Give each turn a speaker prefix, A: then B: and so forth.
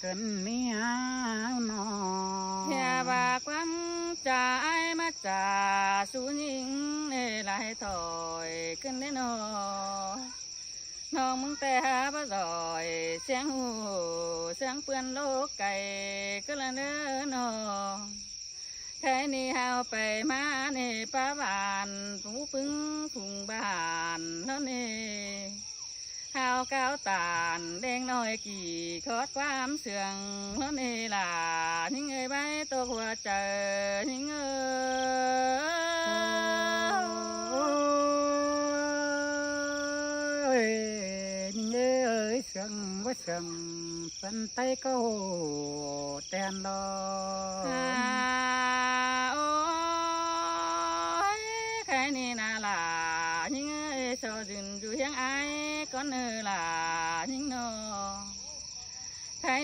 A: กินเมียนอ
B: เฮียบาความจ่ายมาจ่าสูหญิงในหลายถอยขึ้นได้นอน้องมึงแต่หาบ่ดอยเสียงหูเสียงเปื้อนโลกไก่ก็ละเน้อนอแค่นี้เฮาไปมาในป่าบ้านผูปึ้งพุงบ้านเท่านี้เฮาก้าวตานเด้งน้อยกี่คอดความเสื่องเท่านี้ล่ะยิ่งเอ้ยใบตัวหัวใจยิ่งเอ้
A: ยนี่เอ้ยเสียงว่าเสียงเป็นไตก็แตนดอ
B: ย